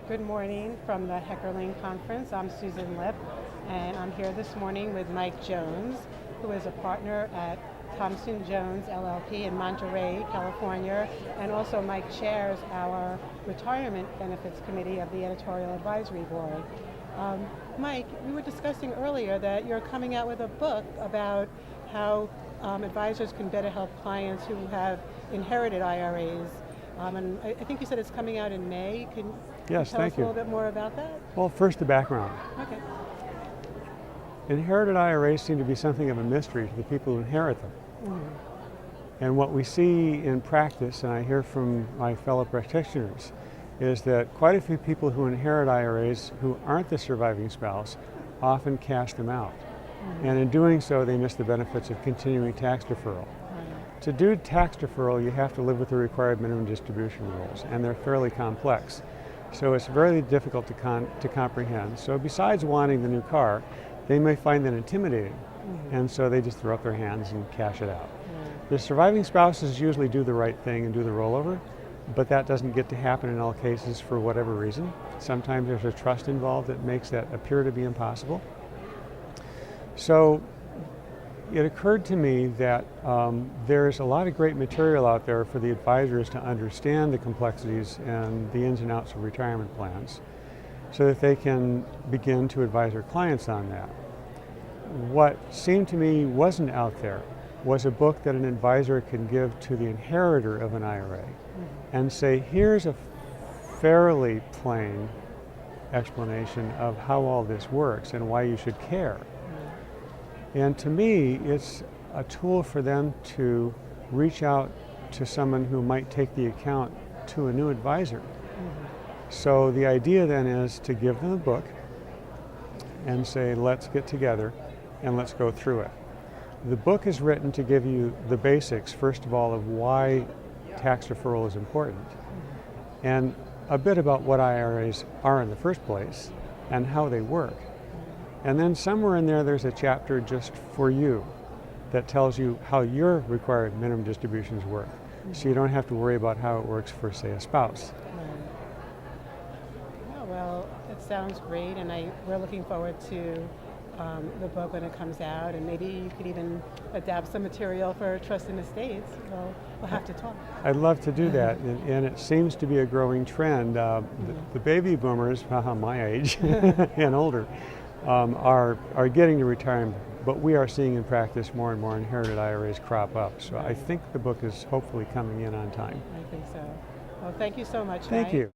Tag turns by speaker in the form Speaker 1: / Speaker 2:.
Speaker 1: Good morning from the Heckerling Conference. I'm Susan Lipp, and I'm here this morning with Mike Jones, who is a partner at Thompson Jones LLP in Monterey, California, and also Mike chairs our Retirement Benefits Committee of the Editorial Advisory Board. Mike, we were discussing earlier that you're coming out with a book about how advisors can better help clients who have inherited IRAs. And I think you said it's coming out in May. Can
Speaker 2: Yes,
Speaker 1: you tell us
Speaker 2: thank
Speaker 1: a
Speaker 2: you.
Speaker 1: little bit more about that?
Speaker 2: Well, first the background.
Speaker 1: Okay.
Speaker 2: Inherited IRAs seem to be something of a mystery to the people who inherit them. And what we see in practice, and I hear from my fellow practitioners, is that quite a few people who inherit IRAs who aren't the surviving spouse often cash them out. And in doing so, they miss the benefits of continuing tax deferral. To do tax deferral, you have to live with the required minimum distribution rules, and they're fairly complex. So it's very difficult to comprehend. So besides wanting the new car, they may find that intimidating, and so they just throw up their hands and cash it out. The surviving spouses usually do the right thing and do the rollover, but that doesn't get to happen in all cases for whatever reason. Sometimes there's a trust involved that makes that appear to be impossible. So it occurred to me that there's a lot of great material out there for the advisors to understand the complexities and the ins and outs of retirement plans so that they can begin to advise their clients on that. What seemed to me wasn't out there was a book that an advisor can give to the inheritor of an IRA and say, here's a fairly plain explanation of how all this works and why you should care. And to me, it's a tool for them to reach out to someone who might take the account to a new advisor. So the idea then is to give them a book and say, let's get together and let's go through it. The book is written to give you the basics, first of all, of why tax deferral is important, and a bit about what IRAs are in the first place and how they work. And then somewhere in there, there's a chapter just for you that tells you how your required minimum distributions work. So you don't have to worry about how it works for, say, a spouse.
Speaker 1: Oh, well, it sounds great, and we're looking forward to the book when it comes out, and maybe you could even adapt some material for Trust in Estates. We'll have to talk.
Speaker 2: I'd love to do that, and it seems to be a growing trend. The baby boomers, my age and older, are getting to retirement, but we are seeing in practice more and more inherited IRAs crop up. So I think the book is hopefully coming in on time.
Speaker 1: I think so. Well, thank you so much,
Speaker 2: Thank
Speaker 1: Mike.
Speaker 2: you.